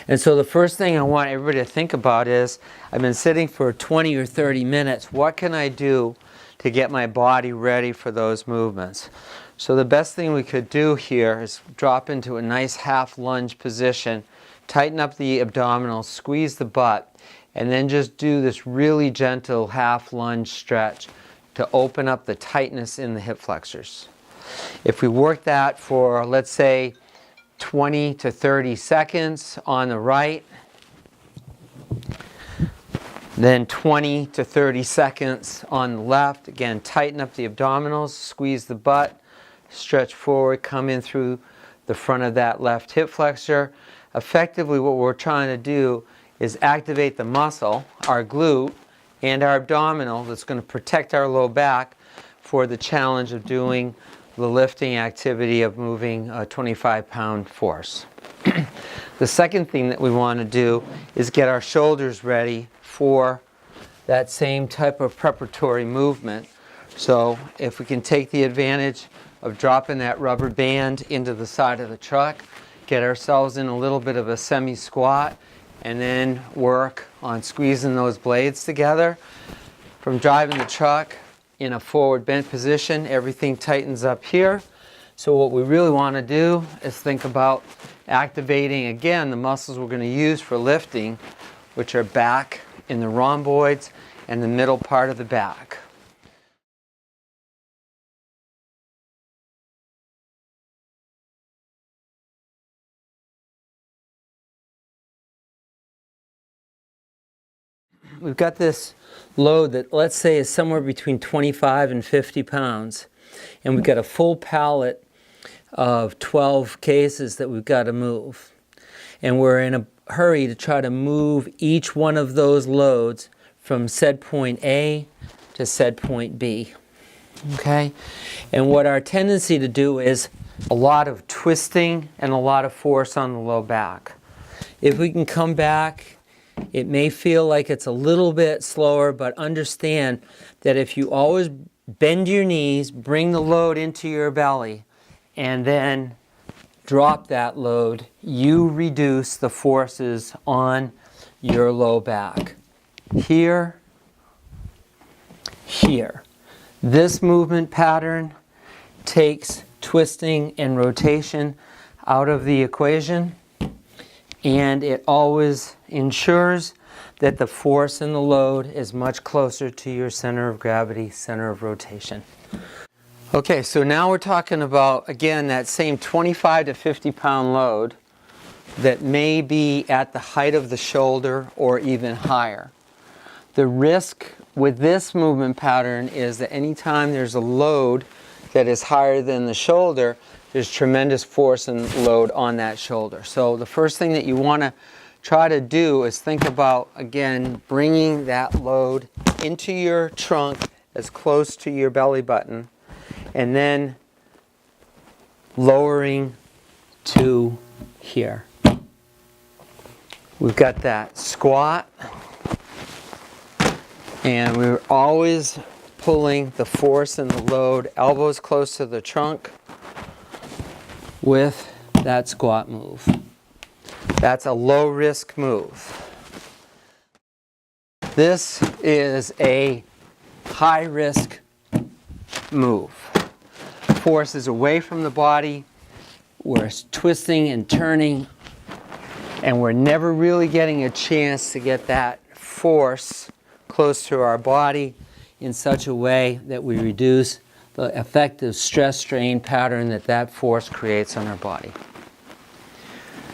And so the first thing I want everybody to think about is, I've been sitting for 20 or 30 minutes. What can I do to get my body ready for those movements? So the best thing we could do here is drop into a nice half lunge position, tighten up the abdominals, squeeze the butt, and then just do this really gentle half lunge stretch to open up the tightness in the hip flexors. If we work that for, let's say, 20 to 30 seconds on the right, then 20 to 30 seconds on the left. Again, tighten up the abdominals, squeeze the butt, stretch forward, come in through the front of that left hip flexor. Effectively, what we're trying to do is activate the muscle, our glute, and our abdominal that's going to protect our low back for the challenge of doing the lifting activity of moving a 25-pound force. The second thing that we want to do is get our shoulders ready for that same type of preparatory movement. So if we can take the advantage of dropping that rubber band into the side of the truck, get ourselves in a little bit of a semi-squat, and then work on squeezing those blades together. From driving the truck in a forward bent position, everything tightens up here. So what we really want to do is think about activating again the muscles we're going to use for lifting, which are back in the rhomboids and the middle part of the back. We've got this load that, let's say, is somewhere between 25 and 50 pounds. And we've got a full pallet of 12 cases that we've got to move. And we're in a hurry to try to move each one of those loads from said point A to said point B. Okay? And what our tendency to do is a lot of twisting and a lot of force on the low back. If we can come back, it may feel like it's a little bit slower, but understand that if you always bend your knees, bring the load into your belly, and then drop that load, you reduce the forces on your low back. Here, here. This movement pattern takes twisting and rotation out of the equation, and it always ensures that the force and the load is much closer to your center of gravity, center of rotation. Okay, so now we're talking about, again, that same 25 to 50 pound load that may be at the height of the shoulder or even higher. The risk with this movement pattern is that anytime there's a load that is higher than the shoulder, there's tremendous force and load on that shoulder. So the first thing that you want to try to do is think about, again, bringing that load into your trunk as close to your belly button, and then lowering to here. We've got that squat, and we're always pulling the force and the load, elbows close to the trunk, with that squat move. That's a low risk move. This is a high risk move. Force is away from the body, we're twisting and turning, and we're never really getting a chance to get that force close to our body in such a way that we reduce the effective stress strain pattern that force creates on our body.